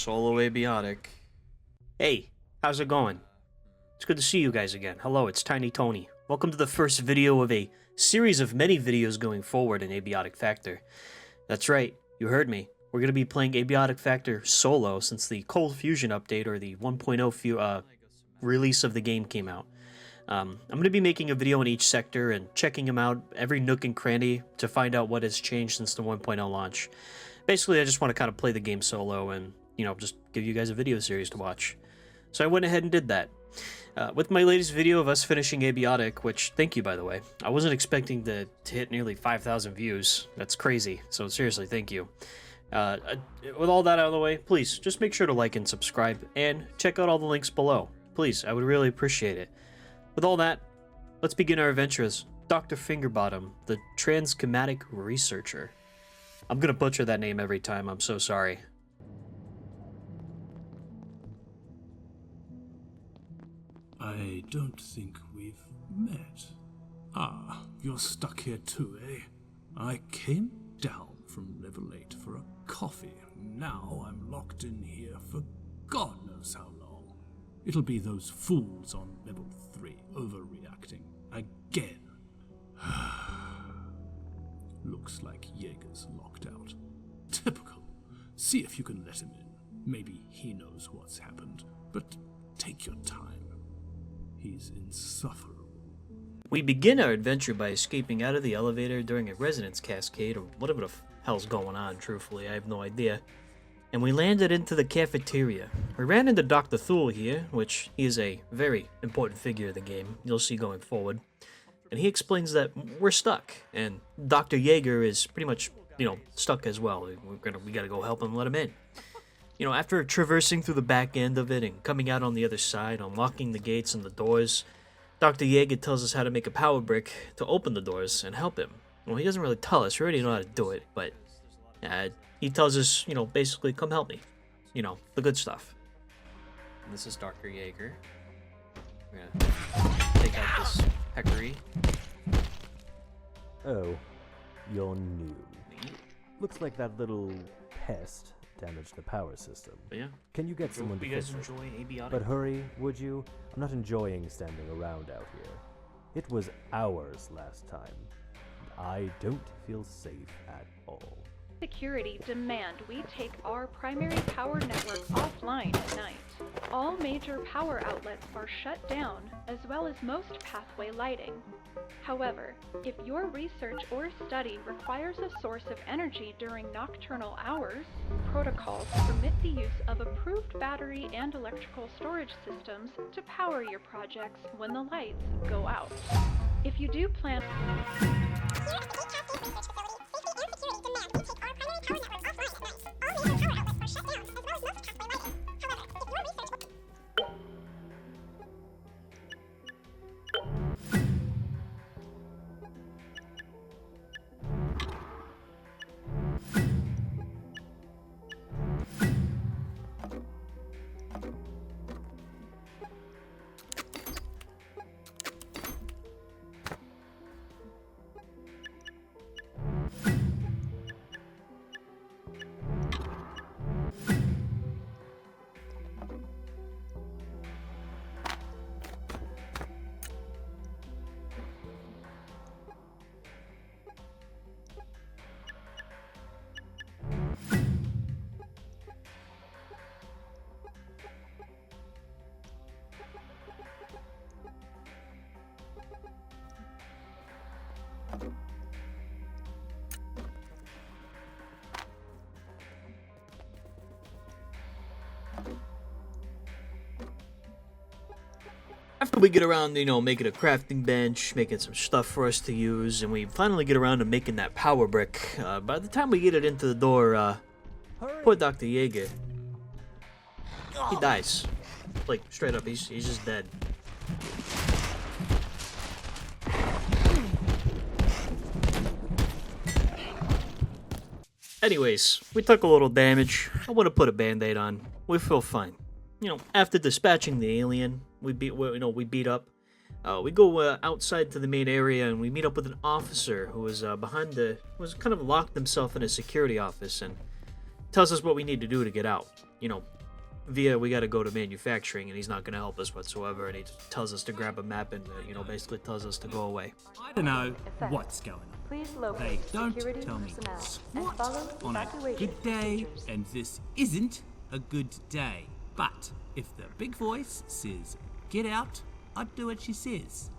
Solo Abiotic. Hey, how's it going? It's good to see you guys again. Hello, it's Tiny Tony. Welcome to the first video of a series of many videos going forward in Abiotic Factor. That's right, you heard me. We're going to be playing Abiotic Factor solo since the Cold Fusion update, or the 1.0 release of the game came out. I'm going to be making a video on each sector and checking them out, every nook and cranny, to find out what has changed since the 1.0 launch. Basically, I just want to kind of play the game solo and, just give you guys a video series to watch. So I went ahead and did that. With my latest video of us finishing Abiotic, which, thank you by the way, I wasn't expecting to hit nearly 5,000 views. That's crazy, so seriously, thank you. With all that out of the way, please, just make sure to like and subscribe, and check out all the links below. Please, I would really appreciate it. With all that, let's begin our adventure as Dr. Fingerbottom, the Transchematic Researcher. I'm gonna butcher that name every time, I'm so sorry. I don't think we've met. Ah, you're stuck here too, eh? I came down from level 8 for a coffee. Now I'm locked in here for God knows how long. It'll be those fools on level 3 overreacting again. Looks like Jaeger's locked out. Typical. See if you can let him in. Maybe he knows what's happened. But take your time. He's insufferable. We begin our adventure by escaping out of the elevator during a resonance cascade, or whatever the hell's going on, truthfully, I have no idea. And we landed into the cafeteria. We ran into Dr. Thule here, which he is a very important figure of the game, you'll see going forward. And he explains that we're stuck, and Dr. Jaeger is pretty much, stuck as well. We gotta go help him let him in. After traversing through the back end of it and coming out on the other side, unlocking the gates and the doors, Dr. Jaeger tells us how to make a power brick to open the doors and help him. Well, he doesn't really tell us, we already know how to do it, but he tells us, basically, come help me. The good stuff. And this is Dr. Jaeger. We're gonna take out this peccary. Oh, you're new. Looks like that little pest damaged the power system. But yeah. Can you get someone to fix it? You guys enjoy Abiotic? But hurry, would you? I'm not enjoying standing around out here. It was hours last time. I don't feel safe at all. Security demand we take our primary power network offline at night. All major power outlets are shut down, as well as most pathway lighting. However, if your research or study requires a source of energy during nocturnal hours, protocols permit the use of approved battery and electrical storage systems to power your projects when the lights go out. If you do plan... After we get around, making a crafting bench, making some stuff for us to use, and we finally get around to making that power brick, by the time we get it into the door, poor Dr. Jaeger, he dies. Like, straight up, he's just dead. Anyways, we took a little damage. I want to put a band-aid on. We feel fine. After dispatching the alien, we beat up. We go outside to the main area and we meet up with an officer who was was kind of locked himself in a security office and tells us what we need to do to get out. via we got to go to manufacturing, and he's not going to help us whatsoever, and he tells us to grab a map and, you know, basically tells us to go away. I don't know what's going on. Please They locate don't security tell me personnel and squat follow on a evacuation good day, procedures. and this isn't a good day. But if the big voice says get out, I'd do what she says.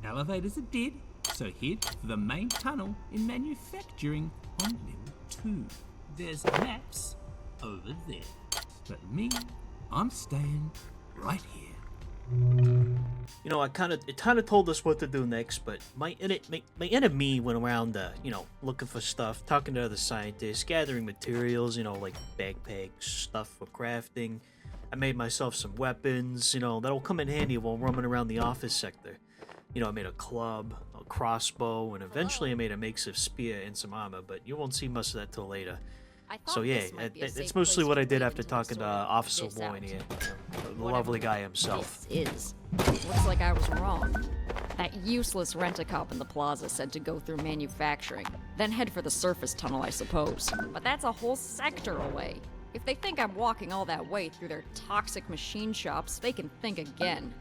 Elevators are dead, so head for the main tunnel in manufacturing on level 2. There's maps over there. But me, I'm staying right here. You know, it kind of told us what to do next, but my inner me went around, you know, looking for stuff, talking to other scientists, gathering materials, you know, like backpacks, stuff for crafting. I made myself some weapons, you know, that'll come in handy while roaming around the office sector. You know, I made a club, a crossbow, and eventually I made a makeshift spear and some armor, but you won't see much of that till later. So yeah, it's mostly what I did after talking to Officer Boyne here, the lovely guy himself. This is. Looks like I was wrong. That useless rent-a-cop in the plaza said to go through manufacturing, then head for the surface tunnel, I suppose. But that's a whole sector away. If they think I'm walking all that way through their toxic machine shops, they can think again.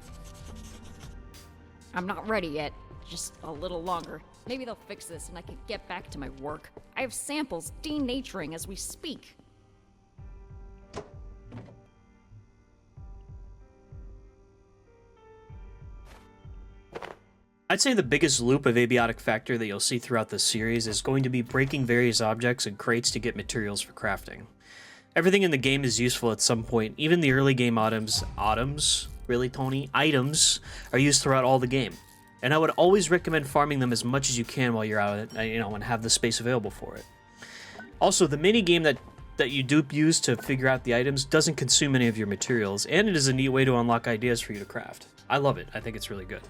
I'm not ready yet. Just a little longer. Maybe they'll fix this and I can get back to my work. I have samples denaturing as we speak. I'd say the biggest loop of Abiotic Factor that you'll see throughout this series is going to be breaking various objects and crates to get materials for crafting. Everything in the game is useful at some point. Even the early game items? Really, Tony? Items are used throughout all the game. And I would always recommend farming them as much as you can while you're out, you know, and have the space available for it. Also, the mini game that you do use to figure out the items doesn't consume any of your materials, and it is a neat way to unlock ideas for you to craft. I love it. I think it's really good.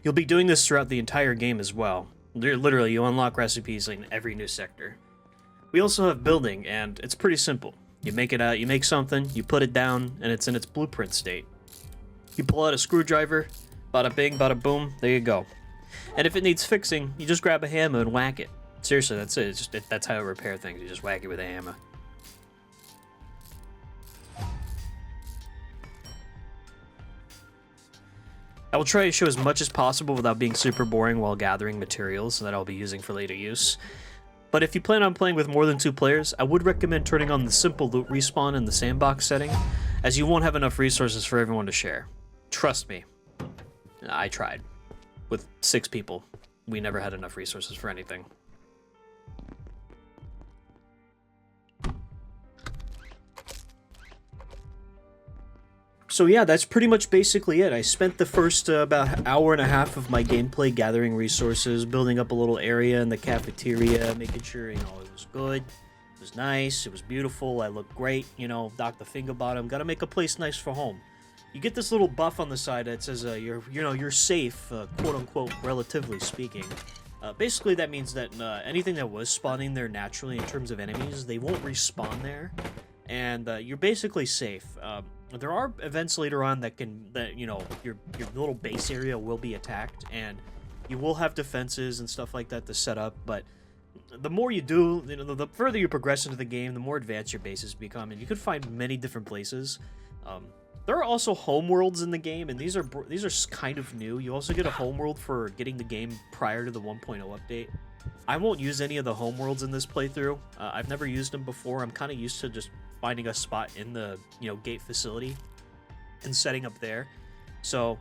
You'll be doing this throughout the entire game as well. Literally, you unlock recipes in every new sector. We also have building, and it's pretty simple. You make it out, you make something, you put it down, and it's in its blueprint state. You pull out a screwdriver, bada bing, bada boom, there you go. And if it needs fixing, you just grab a hammer and whack it. Seriously, that's it. That's how you repair things. You just whack it with a hammer. I will try to show as much as possible without being super boring while gathering materials that I'll be using for later use. But if you plan on playing with more than 2 players, I would recommend turning on the simple loot respawn in the sandbox setting, as you won't have enough resources for everyone to share. Trust me. I tried. With 6 people, we never had enough resources for anything. So yeah, that's pretty much basically it. I spent the first about an hour and a half of my gameplay gathering resources, building up a little area in the cafeteria, making sure, you know, it was good, it was nice, it was beautiful, I looked great, you know, Dr. Fingerbottom. Gotta make a place nice for home. You get this little buff on the side that says you're safe, quote unquote, relatively speaking. Basically, that means that anything that was spawning there naturally in terms of enemies, they won't respawn there, and you're basically safe. There are events later on that you know, your little base area will be attacked, and you will have defenses and stuff like that to set up, but the more you do, you know, the further you progress into the game, the more advanced your bases become, and you can find many different places. There are also homeworlds in the game, and these are kind of new. You also get a homeworld for getting the game prior to the 1.0 update. I won't use any of the homeworlds in this playthrough. I've never used them before. I'm kind of used to just finding a spot in the, you know, gate facility and setting up there. So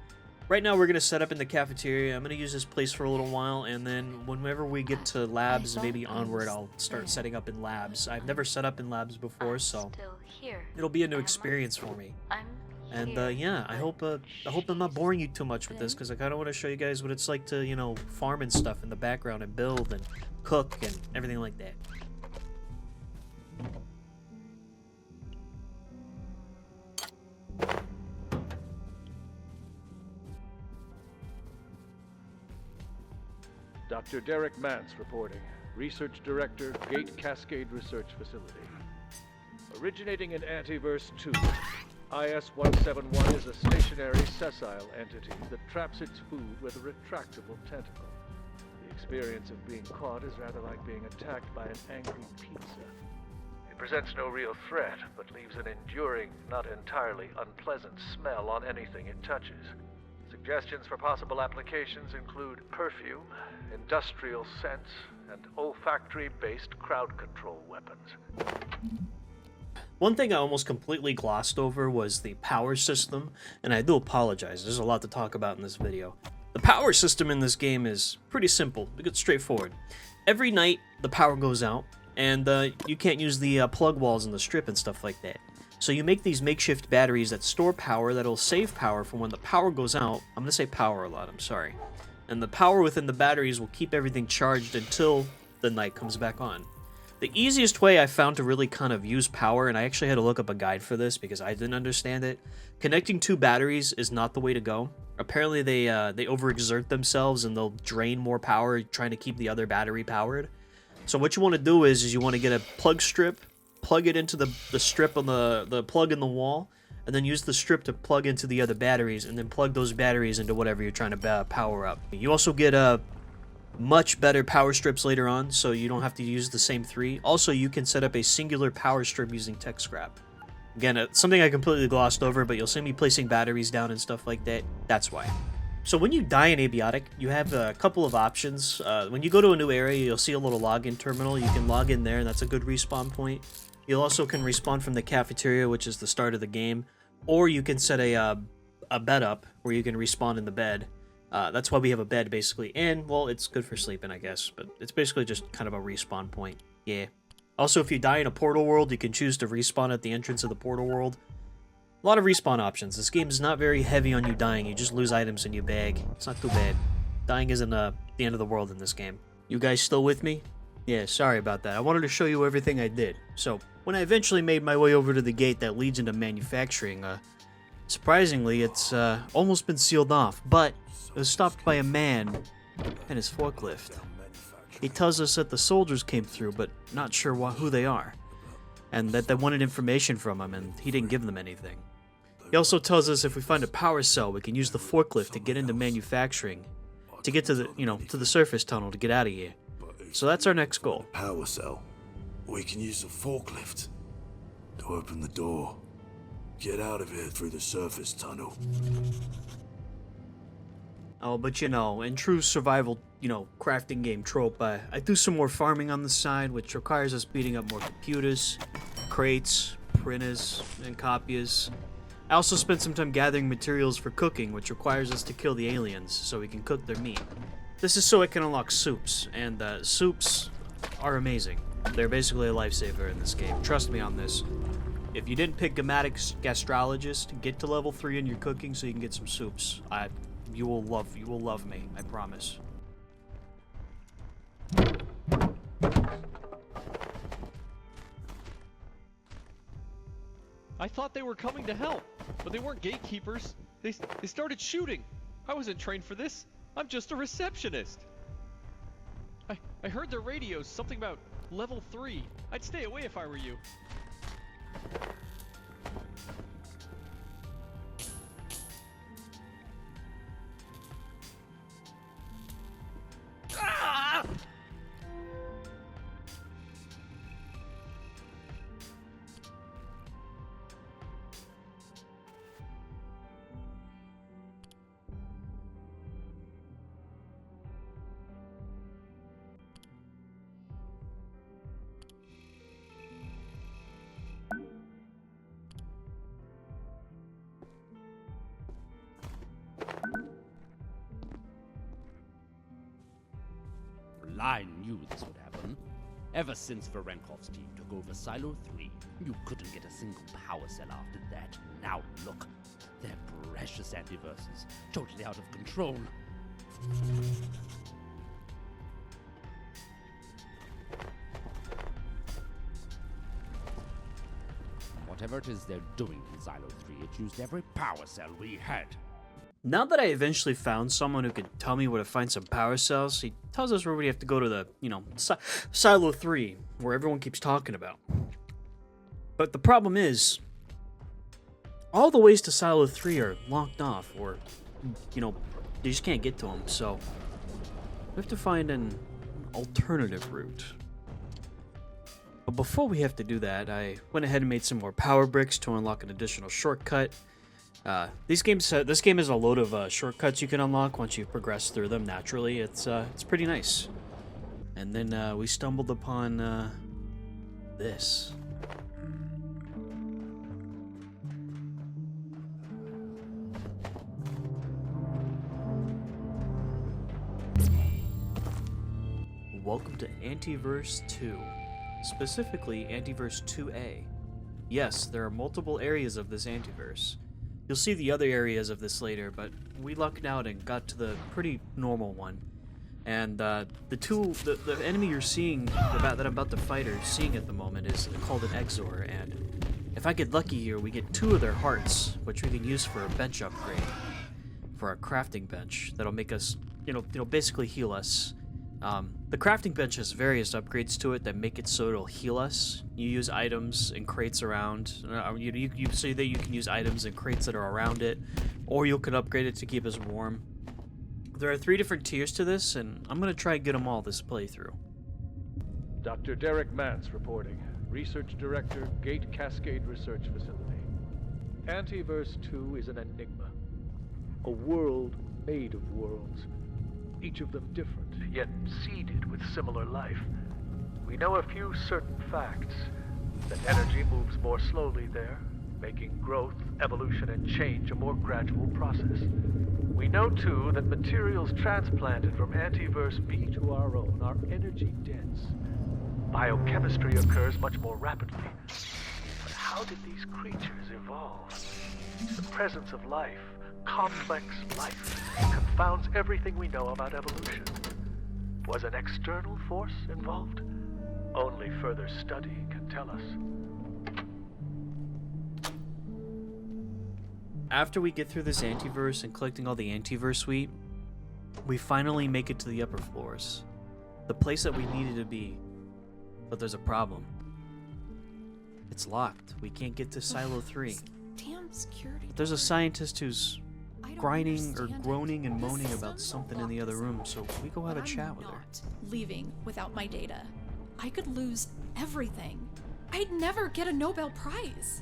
right now we're going to set up in the cafeteria. I'm going to use this place for a little while, and then whenever we get to labs and maybe onward, I'll start setting up in labs. I've never set up in labs before, so it'll be a new experience for me. And yeah, I hope I'm not boring you too much with this, because I kind of want to show you guys what it's like to, you know, farm and stuff in the background and build and cook and everything like that. Dr. Derek Mance reporting. Research Director, Gate Cascade Research Facility. Originating in Antiverse 2. IS-171 is a stationary sessile entity that traps its food with a retractable tentacle. The experience of being caught is rather like being attacked by an angry pizza. It presents no real threat, but leaves an enduring, not entirely unpleasant smell on anything it touches. Suggestions for possible applications include perfume, industrial scents, and olfactory-based crowd control weapons. One thing I almost completely glossed over was the power system, and I do apologize, there's a lot to talk about in this video. The power system in this game is pretty simple, it's straightforward. Every night, the power goes out, and you can't use the plug walls in the strip and stuff like that. So you make these makeshift batteries that store power that'll save power for when the power goes out. I'm going to say power a lot, I'm sorry. And the power within the batteries will keep everything charged until the night comes back on. The easiest way I found to really kind of use power, and I actually had to look up a guide for this because I didn't understand it, connecting two batteries is not the way to go. Apparently they overexert themselves and they'll drain more power trying to keep the other battery powered. So what you want to do is you want to get a plug strip, plug it into the strip on the plug in the wall, and then use the strip to plug into the other batteries, and then plug those batteries into whatever you're trying to power up. You also get much better power strips later on, so you don't have to use the same three. Also, you can set up a singular power strip using tech scrap. Again, something I completely glossed over, but you'll see me placing batteries down and stuff like that. That's why. So when you die in Abiotic, you have a couple of options. When you go to a new area, you'll see a little login terminal. You can log in there, and that's a good respawn point. You also can respawn from the cafeteria, which is the start of the game, or you can set a bed up where you can respawn in the bed. That's why we have a bed, basically, and, well, it's good for sleeping, I guess, but it's basically just kind of a respawn point. Yeah. Also, if you die in a portal world, you can choose to respawn at the entrance of the portal world. A lot of respawn options. This game is not very heavy on you dying. You just lose items in your bag. It's not too bad. Dying isn't the end of the world in this game. You guys still with me? Yeah, sorry about that. I wanted to show you everything I did. So, when I eventually made my way over to the gate that leads into manufacturing, surprisingly, it's almost been sealed off, but it was stopped by a man and his forklift. He tells us that the soldiers came through, but not sure who they are, and that they wanted information from him, and he didn't give them anything. He also tells us if we find a power cell, we can use the forklift to get into manufacturing, to get to the, to the surface tunnel to get out of here. So that's our next goal. Power cell. We can use the forklift to open the door. Get out of here through the surface tunnel. Oh, but in true survival, crafting game trope, I do some more farming on the side, which requires us beating up more computers, crates, printers, and copiers. I also spent some time gathering materials for cooking, which requires us to kill the aliens so we can cook their meat. This is so I can unlock soups, and soups are amazing. They're basically a lifesaver in this game. Trust me on this. If you didn't pick Abiotic Gastrologist, get to level 3 in your cooking so you can get some soups. You will love me, I promise. I thought they were coming to help, but they weren't gatekeepers. They started shooting. I wasn't trained for this. I'm just a receptionist. I heard their radios, something about level 3. I'd stay away if I were you. I knew this would happen. Ever since Varenkov's team took over Silo 3, you couldn't get a single power cell after that. Now look, they're precious antiverses, totally out of control. Whatever it is they're doing in Silo 3, it used every power cell we had. Now that I eventually found someone who could tell me where to find some power cells, he tells us where we have to go to the, Silo 3, where everyone keeps talking about. But the problem is, all the ways to Silo 3 are locked off, or, you know, you just can't get to them, so we have to find an alternative route. But before we have to do that, I went ahead and made some more power bricks to unlock an additional shortcut. This game has a load of shortcuts you can unlock once you progress through them naturally. It's pretty nice. And then we stumbled upon this. Welcome to Antiverse 2, specifically Antiverse 2A. Yes, there are multiple areas of this Antiverse. You'll see the other areas of this later, but we lucked out and got to the pretty normal one. And the enemy you're seeing, that I'm about to fight or seeing at the moment, is called an Exor, and if I get lucky here, we get 2 of their hearts, which we can use for a bench upgrade, for a crafting bench that'll make us, basically heal us. The crafting bench has various upgrades to it that make it so it'll heal us. You use items and crates around. You say that you can use items and crates that are around it, or you can upgrade it to keep us warm. There are 3 different tiers to this, and I'm gonna try and get them all this playthrough. Dr. Derek Mance reporting. Research Director, Gate Cascade Research Facility. Antiverse 2 is an enigma. A world made of worlds. Each of them different, yet seeded with similar life. We know a few certain facts. That energy moves more slowly there, making growth, evolution, and change a more gradual process. We know, too, that materials transplanted from Antiverse B to our own are energy-dense. Biochemistry occurs much more rapidly. But how did these creatures evolve? The presence of life, complex life, confounds everything we know about evolution. Was an external force involved? Only further study can tell us. After we get through this Antiverse and collecting all the Antiverse wheat, we finally make it to the upper floors. The place that we needed to be. But there's a problem. It's locked. We can't get to Silo 3. Damn security. But there's a scientist who's grinding or groaning and moaning about something in the other room, so we go have a chat with her. Leaving without my data. I could lose everything. I'd never get a Nobel Prize.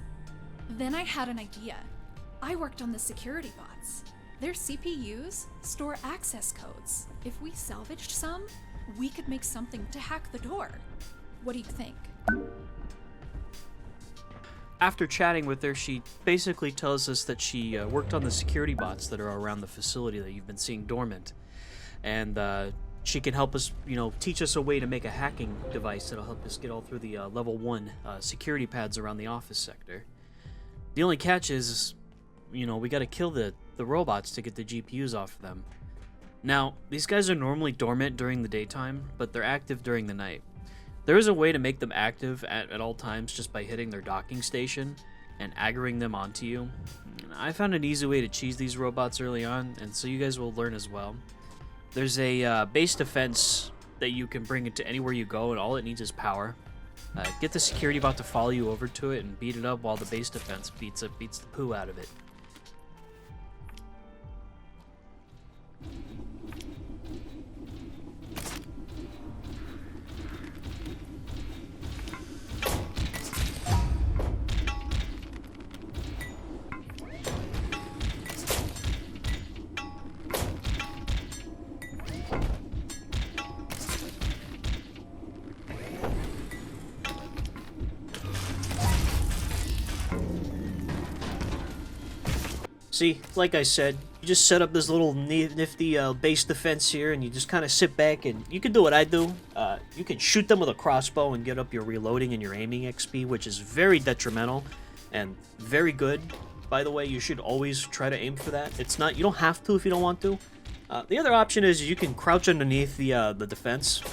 Then I had an idea. I worked on the security bots. Their CPUs store access codes. If we salvaged some, we could make something to hack the door. What do you think? After chatting with her, she basically tells us that she worked on the security bots that are around the facility that you've been seeing dormant. And she can help us, teach us a way to make a hacking device that'll help us get all through the level 1 security pads around the office sector. The only catch is, we gotta kill the robots to get the GPUs off of them. Now, these guys are normally dormant during the daytime, but they're active during the night. There is a way to make them active at all times just by hitting their docking station and aggroing them onto you. I found an easy way to cheese these robots early on, and so you guys will learn as well. There's a base defense that you can bring into anywhere you go, and all it needs is power. Get the security bot to follow you over to it and beat it up while the base defense beats the poo out of it. See, like I said, you just set up this little nifty base defense here, and you just kind of sit back, and you can do what I do. You can shoot them with a crossbow and get up your reloading and your aiming XP, which is very detrimental and very good. By the way, you should always try to aim for that. It's not, you don't have to if you don't want to. The other option is you can crouch underneath the defense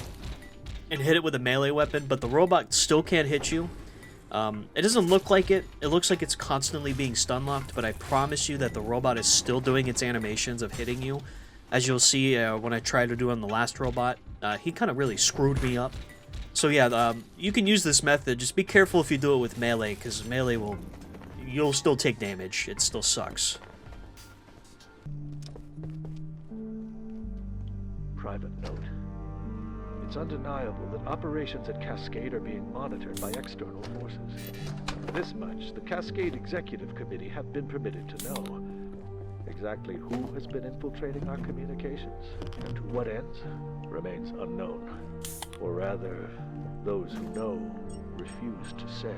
and hit it with a melee weapon, but the robot still can't hit you. It doesn't look like it. It looks like it's constantly being stun locked, but I promise you that the robot is still doing its animations of hitting you. As you'll see when I tried to do on the last robot, he kind of really screwed me up. So yeah, you can use this method. Just be careful if you do it with melee, because melee will you'll still take damage. It still sucks. Private note. It's undeniable that operations at Cascade are being monitored by external forces. This much, the Cascade Executive Committee have been permitted to know. Exactly who has been infiltrating our communications, and to what ends, remains unknown. Or rather, those who know refuse to say.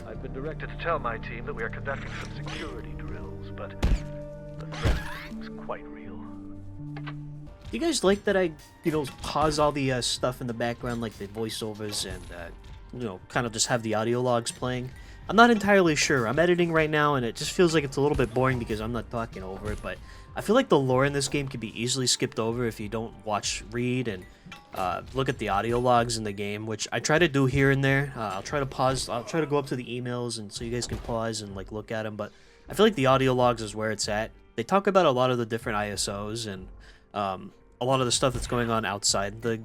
I've been directed to tell my team that we are conducting some security drills, but the threat seems quite real. You guys like that I, pause all the stuff in the background, like the voiceovers, and, kind of just have the audio logs playing? I'm not entirely sure. I'm editing right now, and it just feels like it's a little bit boring because I'm not talking over it, but I feel like the lore in this game can be easily skipped over if you don't read, and look at the audio logs in the game, which I try to do here and there. I'll try to pause. I'll try to go up to the emails, and so you guys can pause and, look at them, but I feel like the audio logs is where it's at. They talk about a lot of the different ISOs, and, a lot of the stuff that's going on outside the,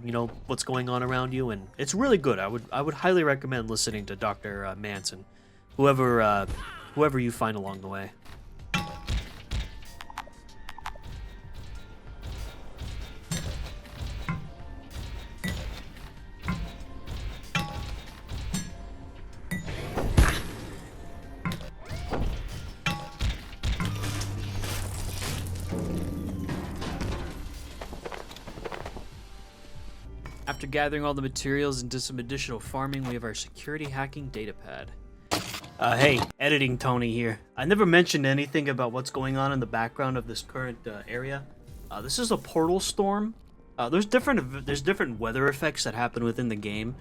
what's going on around you, and it's really good. I would highly recommend listening to Dr. Manson, whoever you find along the way. After gathering all the materials and did some additional farming, we have our security hacking data pad. Hey, editing Tony here. I never mentioned anything about what's going on in the background of this current area. This is a portal storm. There's different weather effects that happen within the game.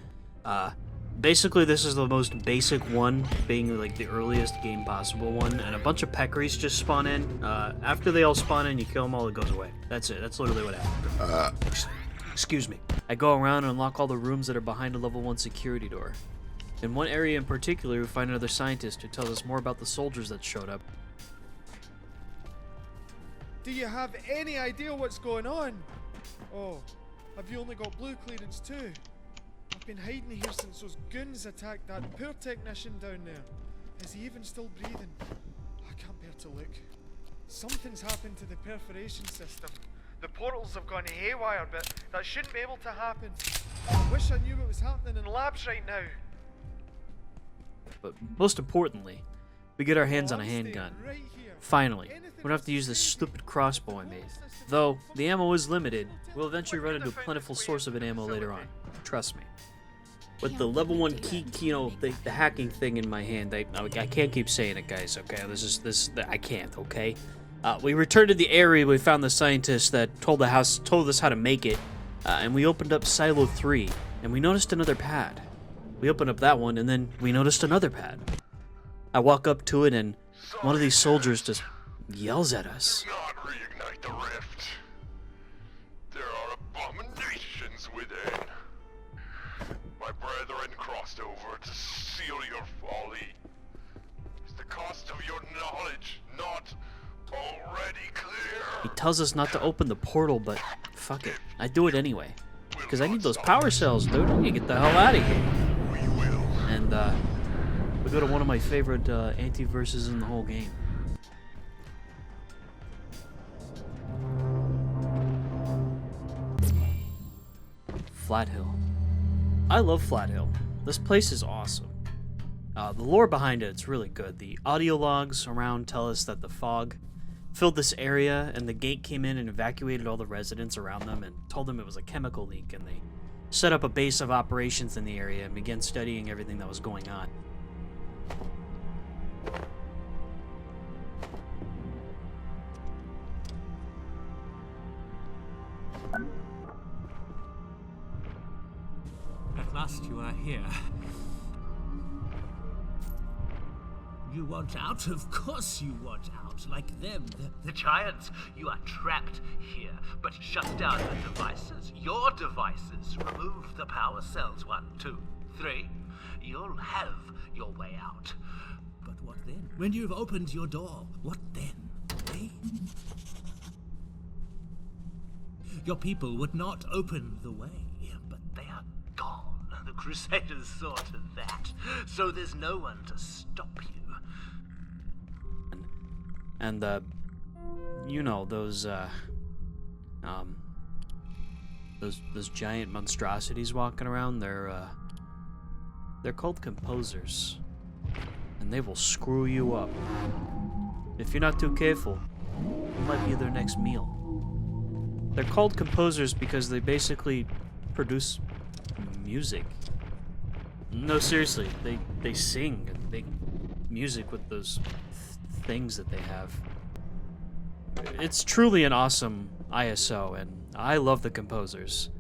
Basically, this is the most basic one, being like the earliest game possible one, and a bunch of peccaries just spawn in. After they all spawn in, you kill them all, it goes away. That's it. That's literally what happens. Excuse me. I go around and unlock all the rooms that are behind a level 1 security door. In one area in particular, we find another scientist who tells us more about the soldiers that showed up. Do you have any idea what's going on? Oh, have you only got blue clearance too? I've been hiding here since those goons attacked that poor technician down there. Is he even still breathing? I can't bear to look. Something's happened to the perforation system. The portals have gone haywire, but that shouldn't be able to happen. I wish I knew what was happening in labs right now. But most importantly, we get our hands on a handgun. Finally, we don't have to use this stupid crossbow I made. Though, the ammo is limited, we'll eventually run into a plentiful source of an ammo later on. Trust me. With the level 1 key, the hacking thing in my hand, I can't keep saying it, guys, okay? I can't, okay? We returned to the area. We found the scientist that told us how to make it, and we opened up Silo 3, and we noticed another pad. We opened up that one, and then we noticed another pad. I walk up to it, and one of these soldiers just yells at us. Do not reignite the rift. There are abominations within. My brethren crossed over to seal your folly. Is the cost of your knowledge not already clear? He tells us not to open the portal, but fuck it. I do it anyway. Because I need those power cells, dude. I need to get the hell out of here. And, we go to one of my favorite anti-verses in the whole game. Flat Hill. I love Flat Hill. This place is awesome. The lore behind it's really good. The audio logs around tell us that the fog filled this area, and the gate came in and evacuated all the residents around them and told them it was a chemical leak, and they set up a base of operations in the area and began studying everything that was going on. At last you are here. You want out? Of course you want out, like them. The giants. You are trapped here. But shut down the devices. Your devices. Remove the power cells. 1, 2, 3. You'll have your way out. But what then? When you've opened your door, what then? Eh? Your people would not open the way, but they are gone. The Crusaders saw to that. So there's no one to stop you. And you know, those giant monstrosities walking around, they're called composers. And they will screw you up. If you're not too careful, it might be their next meal. They're called composers because they basically produce music. No, seriously, they sing and make music with those things that they have. It's truly an awesome ISO, and I love the composers.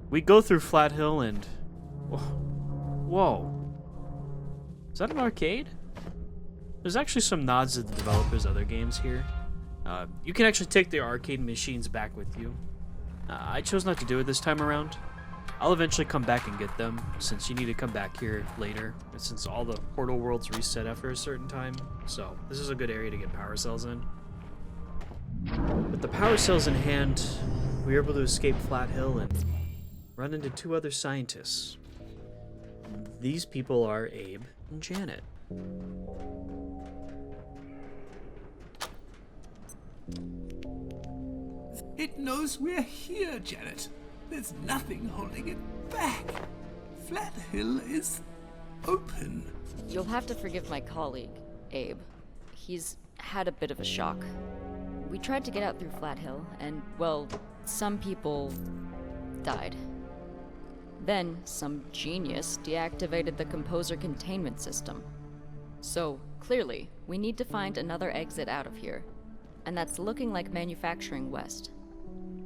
We go through Flat Hill and... Whoa. Is that an arcade? There's actually some nods to the developers' other games here. You can actually take the arcade machines back with you. I chose not to do it this time around. I'll eventually come back and get them, since you need to come back here later, since all the portal worlds reset after a certain time. So this is a good area to get power cells in. With the power cells in hand, we were able to escape Flat Hill and run into two other scientists. These people are Abe and Janet. It knows we're here, Janet. There's nothing holding it back. Flat Hill is open. You'll have to forgive my colleague, Abe. He's had a bit of a shock. We tried to get out through Flat Hill, and, well, some people died. Then, some genius deactivated the composer containment system. So, clearly, we need to find another exit out of here. And that's looking like Manufacturing West.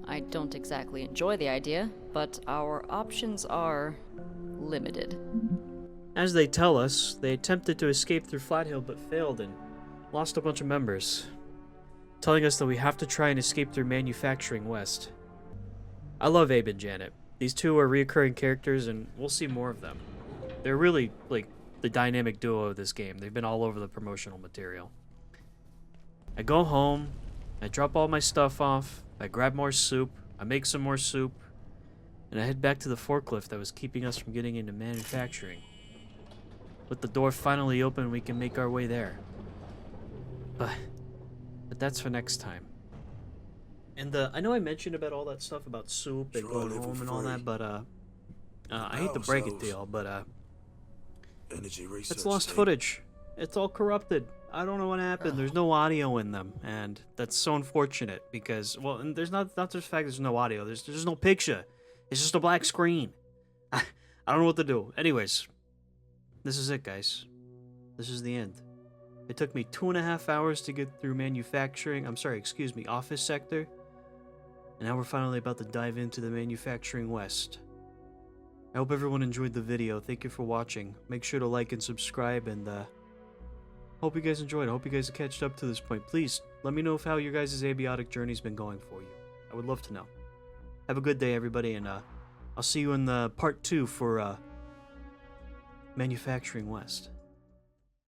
I don't exactly enjoy the idea, but our options are limited. As they tell us, they attempted to escape through Flat Hill but failed and lost a bunch of members, telling us that we have to try and escape through Manufacturing West. I love Abe and Janet. These two are reoccurring characters, and we'll see more of them. They're really, like, the dynamic duo of this game. They've been all over the promotional material. I go home, I drop all my stuff off, I grab more soup, I make some more soup, and I head back to the forklift that was keeping us from getting into manufacturing. With the door finally open, we can make our way there. But that's for next time. And I know I mentioned about all that stuff about soup and going home and all that, but I hate to break it to y'all, but it's lost footage. It's all corrupted. I don't know what happened. There's no audio in them, and that's so unfortunate because, well, and there's not just the fact there's no audio. There's no picture. It's just a black screen. I don't know what to do. Anyways, this is it, guys. This is the end. It took me 2.5 hours to get through office sector. And now we're finally about to dive into the Manufacturing West. I hope everyone enjoyed the video. Thank you for watching. Make sure to like and subscribe, and hope you guys enjoyed. I hope you guys have catched up to this point. Please, let me know how your guys' abiotic journey's been going for you. I would love to know. Have a good day, everybody, and I'll see you in the part 2 for Manufacturing West.